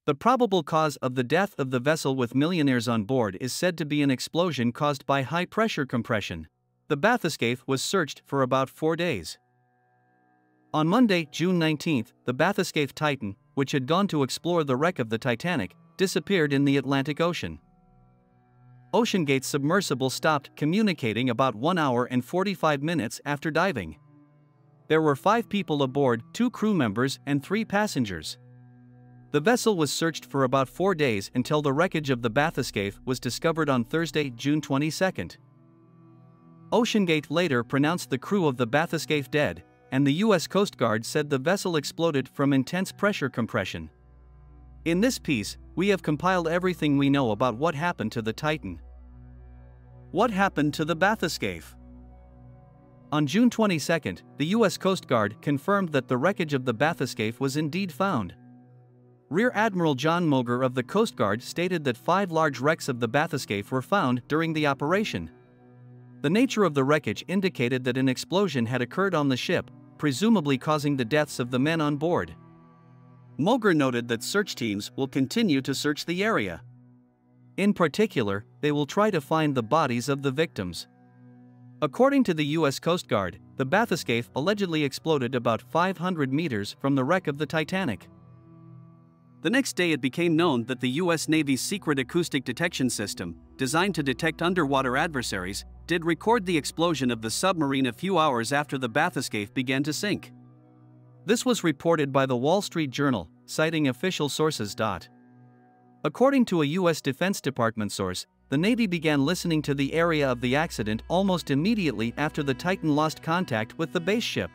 The probable cause of the death of the vessel with millionaires on board is said to be an explosion caused by high-pressure compression. The Bathyscaphe was searched for about 4 days. On Monday, June 19, the Bathyscaphe Titan, which had gone to explore the wreck of the Titanic, disappeared in the Atlantic Ocean. OceanGate's submersible stopped communicating about 1 hour and 45 minutes after diving. There were 5 people aboard, 2 crew members and 3 passengers. The vessel was searched for about 4 days until the wreckage of the Bathyscaphe was discovered on Thursday, June 22. OceanGate later pronounced the crew of the Bathyscaphe dead, and the U.S. Coast Guard said the vessel exploded from intense pressure compression. In this piece, we have compiled everything we know about what happened to the Titan. What happened to the Bathyscaphe? On June 22, the U.S. Coast Guard confirmed that the wreckage of the Bathyscaphe was indeed found. Rear Admiral John Moger of the Coast Guard stated that 5 large wrecks of the Bathyscaphe were found during the operation. The nature of the wreckage indicated that an explosion had occurred on the ship, presumably causing the deaths of the men on board. Moger noted that search teams will continue to search the area. In particular, they will try to find the bodies of the victims. According to the U.S. Coast Guard, the Bathyscaphe allegedly exploded about 500 meters from the wreck of the Titanic. The next day it became known that the U.S. Navy's secret acoustic detection system, designed to detect underwater adversaries, did record the explosion of the submarine a few hours after the Bathyscaphe began to sink. This was reported by the Wall Street Journal, citing official sources. According to a U.S. Defense Department source, the Navy began listening to the area of the accident almost immediately after the Titan lost contact with the base ship.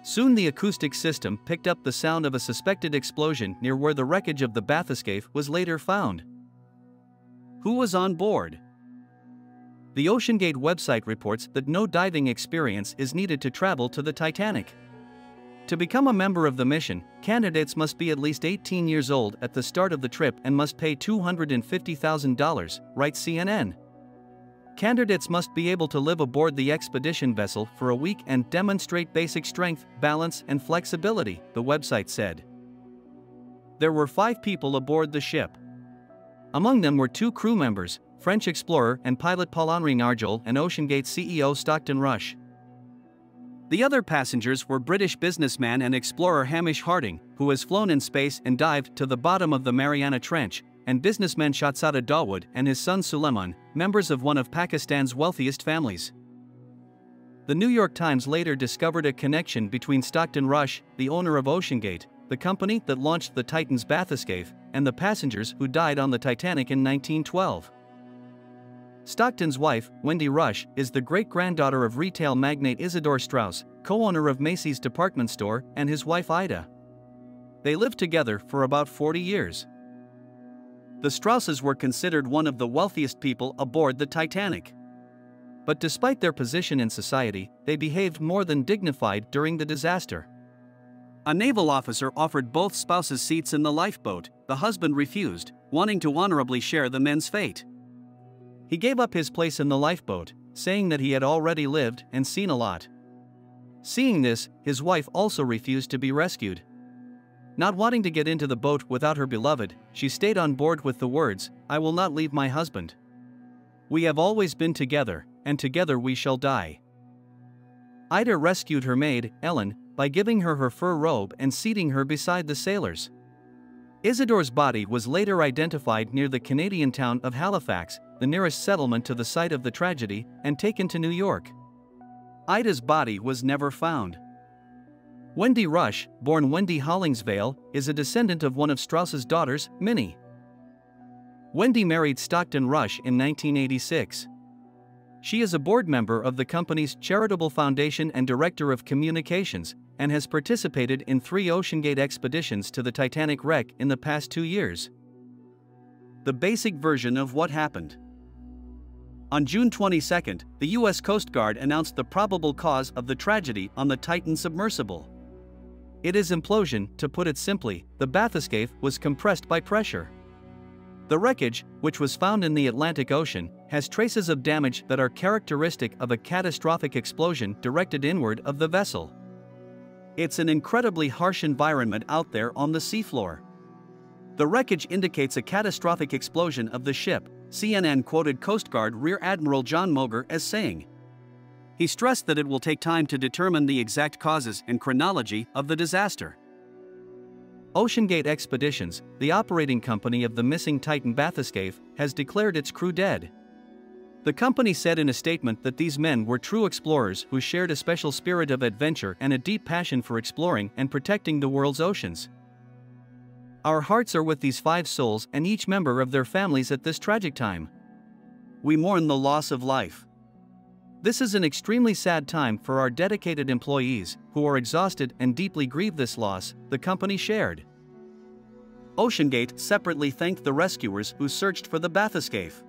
Soon the acoustic system picked up the sound of a suspected explosion near where the wreckage of the Bathyscaphe was later found. Who was on board? The OceanGate website reports that no diving experience is needed to travel to the Titanic. To become a member of the mission, candidates must be at least 18 years old at the start of the trip and must pay $250,000, writes CNN. Candidates must be able to live aboard the expedition vessel for a week and demonstrate basic strength, balance, and flexibility, the website said. There were 5 people aboard the ship. Among them were 2 crew members, French explorer and pilot Paul-Henri Nargeols and OceanGate CEO Stockton Rush. The other passengers were British businessman and explorer Hamish Harding, who has flown in space and dived to the bottom of the Mariana Trench, and businessman Shahzada Dawood and his son Suleiman, members of one of Pakistan's wealthiest families. The New York Times later discovered a connection between Stockton Rush, the owner of OceanGate, the company that launched the Titan's Bathyscaphe, and the passengers who died on the Titanic in 1912. Stockton's wife, Wendy Rush, is the great-granddaughter of retail magnate Isidore Straus, co-owner of Macy's department store, and his wife Ida. They lived together for about 40 years. The Strausses were considered one of the wealthiest people aboard the Titanic. But despite their position in society, they behaved more than dignified during the disaster. A naval officer offered both spouses seats in the lifeboat. The husband refused, wanting to honorably share the men's fate. He gave up his place in the lifeboat, saying that he had already lived and seen a lot. Seeing this, his wife also refused to be rescued. Not wanting to get into the boat without her beloved, she stayed on board with the words, "I will not leave my husband. We have always been together, and together we shall die." Ida rescued her maid, Ellen, by giving her her fur robe and seating her beside the sailors. Isidore's body was later identified near the Canadian town of Halifax, the nearest settlement to the site of the tragedy, and taken to New York. Ida's body was never found. Wendy Rush, born Wendy Hollingsvale, is a descendant of one of Straus's daughters, Minnie. Wendy married Stockton Rush in 1986. She is a board member of the company's charitable foundation and director of communications, and has participated in 3 OceanGate expeditions to the Titanic wreck in the past 2 years. The basic version of what happened. On June 22, the U.S. Coast Guard announced the probable cause of the tragedy on the Titan submersible. It is implosion. To put it simply, the Bathyscaphe was compressed by pressure. The wreckage, which was found in the Atlantic Ocean, has traces of damage that are characteristic of a catastrophic explosion directed inward of the vessel. It's an incredibly harsh environment out there on the seafloor. The wreckage indicates a catastrophic explosion of the ship, CNN quoted Coast Guard Rear Admiral John Moger as saying. He stressed that it will take time to determine the exact causes and chronology of the disaster. OceanGate Expeditions, the operating company of the missing Titan Bathyscaphe, has declared its crew dead. The company said in a statement that these men were true explorers who shared a special spirit of adventure and a deep passion for exploring and protecting the world's oceans. Our hearts are with these 5 souls and each member of their families at this tragic time. We mourn the loss of life. This is an extremely sad time for our dedicated employees, who are exhausted and deeply grieve this loss, the company shared. OceanGate separately thanked the rescuers who searched for the Bathyscaphe.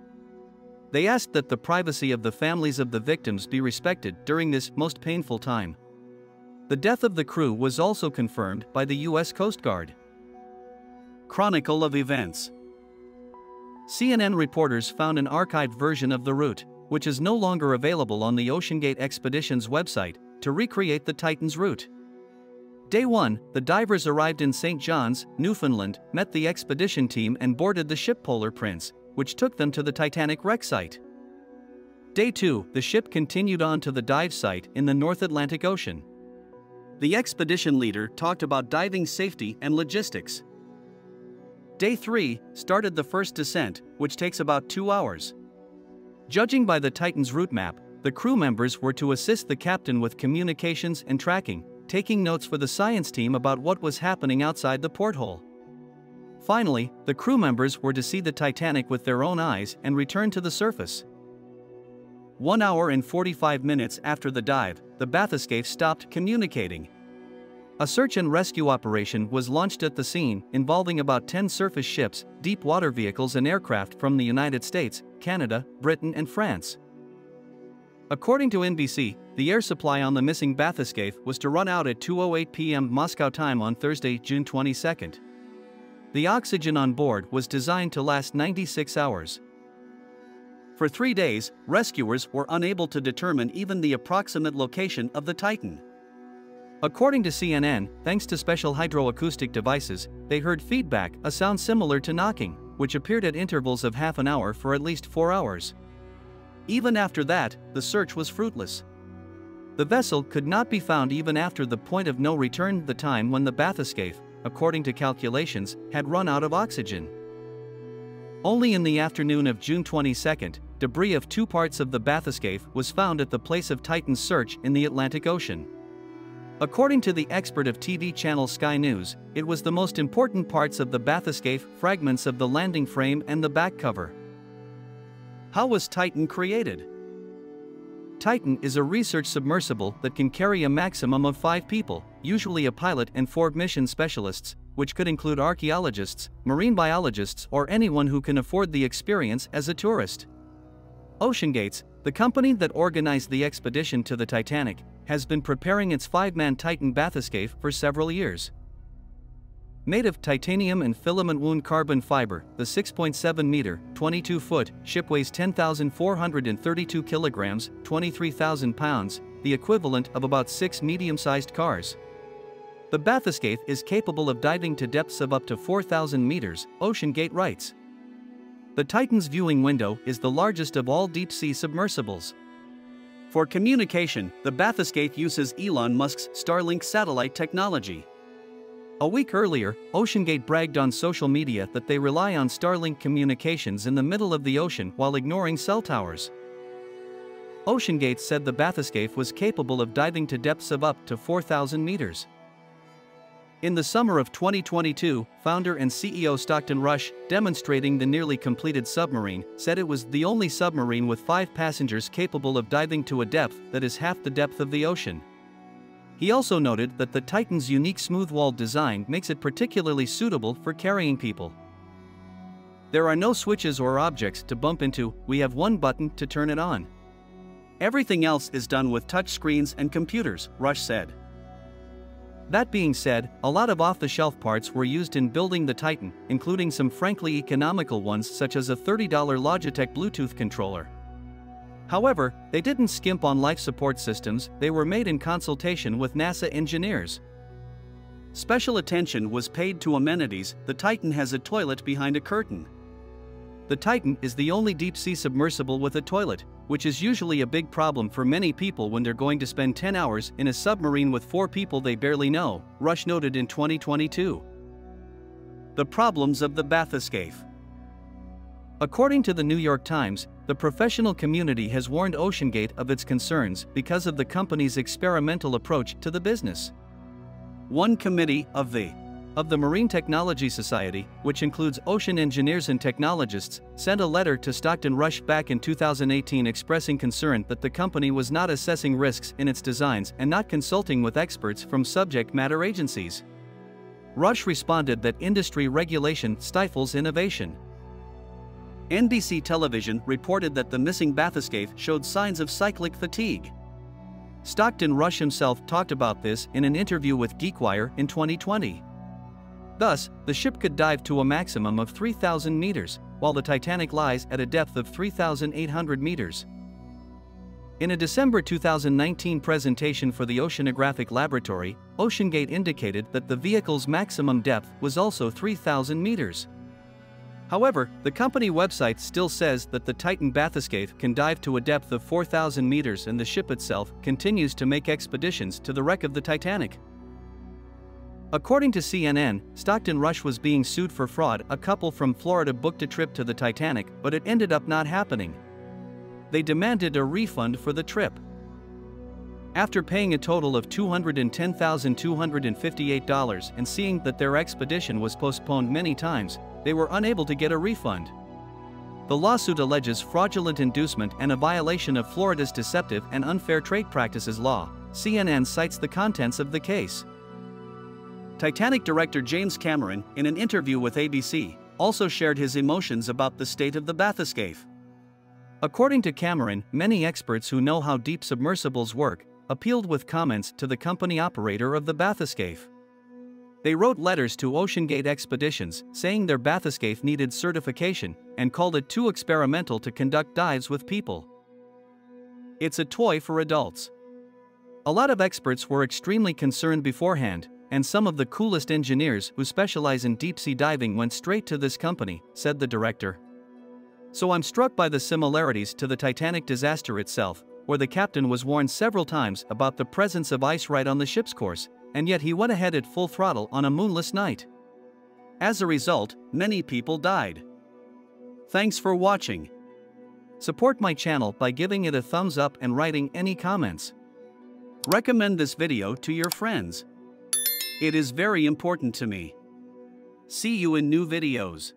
They asked that the privacy of the families of the victims be respected during this most painful time. The death of the crew was also confirmed by the U.S. Coast Guard. Chronicle of events. CNN reporters found an archived version of the route, which is no longer available on the OceanGate Expeditions website, to recreate the Titan's route. Day 1, the divers arrived in St. John's, Newfoundland, met the expedition team and boarded the ship Polar Prince, which took them to the Titanic wreck site. Day 2, the ship continued on to the dive site in the North Atlantic Ocean. The expedition leader talked about diving safety and logistics. Day 3 started the first descent, which takes about 2 hours. Judging by the Titan's route map, the crew members were to assist the captain with communications and tracking, taking notes for the science team about what was happening outside the porthole. Finally, the crew members were to see the Titanic with their own eyes and return to the surface. 1 hour and 45 minutes after the dive, the Bathyscaphe stopped communicating. A search and rescue operation was launched at the scene, involving about 10 surface ships, deep water vehicles and aircraft from the United States, Canada, Britain and France. According to NBC, the air supply on the missing Bathyscaphe was to run out at 2:08 p.m. Moscow time on Thursday, June 22. The oxygen on board was designed to last 96 hours. For 3 days, rescuers were unable to determine even the approximate location of the Titan. According to CNN, thanks to special hydroacoustic devices, they heard feedback, a sound similar to knocking, which appeared at intervals of half an hour for at least 4 hours. Even after that, the search was fruitless. The vessel could not be found even after the point of no return, the time when the Bathyscaphe, according to calculations, had run out of oxygen. Only in the afternoon of June 22, debris of 2 parts of the Bathyscaphe was found at the place of Titan's search in the Atlantic Ocean. According to the expert of TV channel Sky News, it was the most important parts of the Bathyscaphe, fragments of the landing frame and the back cover. How was Titan created? Titan is a research submersible that can carry a maximum of 5 people, usually a pilot and 4 mission specialists, which could include archaeologists, marine biologists or anyone who can afford the experience as a tourist. OceanGate, the company that organized the expedition to the Titanic, has been preparing its 5-man Titan Bathyscaphe for several years. Made of titanium and filament wound carbon fiber, the 6.7-meter, 22-foot ship weighs 10,432 kilograms, 23,000 pounds, the equivalent of about 6 medium-sized cars. The Bathyscaphe is capable of diving to depths of up to 4,000 meters, OceanGate writes. The Titan's viewing window is the largest of all deep-sea submersibles. For communication, the Bathyscaphe uses Elon Musk's Starlink satellite technology. A week earlier, OceanGate bragged on social media that they rely on Starlink communications in the middle of the ocean while ignoring cell towers. OceanGate said the Bathyscaphe was capable of diving to depths of up to 4,000 meters. In the summer of 2022, founder and CEO Stockton Rush, demonstrating the nearly completed submarine, said it was the only submarine with 5 passengers capable of diving to a depth that is half the depth of the ocean. He also noted that the Titan's unique smooth-walled design makes it particularly suitable for carrying people. There are no switches or objects to bump into, we have one button to turn it on. Everything else is done with touch screens and computers, Rush said. That being said, a lot of off-the-shelf parts were used in building the Titan, including some frankly economical ones such as a $30 Logitech Bluetooth controller. However, they didn't skimp on life support systems, they were made in consultation with NASA engineers. Special attention was paid to amenities. The Titan has a toilet behind a curtain. The Titan is the only deep-sea submersible with a toilet, which is usually a big problem for many people when they're going to spend 10 hours in a submarine with 4 people they barely know, Rush noted in 2022. The problems of the Bathyscaphe. According to the New York Times, the professional community has warned OceanGate of its concerns because of the company's experimental approach to the business. One committee of the Marine Technology Society, which includes ocean engineers and technologists, sent a letter to Stockton Rush back in 2018 expressing concern that the company was not assessing risks in its designs and not consulting with experts from subject matter agencies. Rush responded that industry regulation stifles innovation. NBC television reported that the missing Bathyscaphe showed signs of cyclic fatigue. Stockton Rush himself talked about this in an interview with GeekWire in 2020. Thus, the ship could dive to a maximum of 3,000 meters, while the Titanic lies at a depth of 3,800 meters. In a December 2019 presentation for the Oceanographic Laboratory, OceanGate indicated that the vehicle's maximum depth was also 3,000 meters. However, the company website still says that the Titan Bathyscaphe can dive to a depth of 4,000 meters and the ship itself continues to make expeditions to the wreck of the Titanic. According to CNN, Stockton Rush was being sued for fraud. A couple from Florida booked a trip to the Titanic, but it ended up not happening. They demanded a refund for the trip. After paying a total of $210,258 and seeing that their expedition was postponed many times, they were unable to get a refund. The lawsuit alleges fraudulent inducement and a violation of Florida's Deceptive and Unfair Trade Practices Law. CNN cites the contents of the case. Titanic director James Cameron, in an interview with ABC, also shared his emotions about the state of the Bathyscaphe. According to Cameron, many experts who know how deep submersibles work appealed with comments to the company operator of the Bathyscaphe. They wrote letters to OceanGate Expeditions saying their Bathyscaphe needed certification and called it too experimental to conduct dives with people. It's a toy for adults. A lot of experts were extremely concerned beforehand, and some of the coolest engineers who specialize in deep-sea diving went straight to this company, said the director. So I'm struck by the similarities to the Titanic disaster itself, where the captain was warned several times about the presence of ice right on the ship's course, and yet he went ahead at full throttle on a moonless night. As a result, many people died. Thanks for watching. Support my channel by giving it a thumbs up and writing any comments. Recommend this video to your friends. It is very important to me. See you in new videos.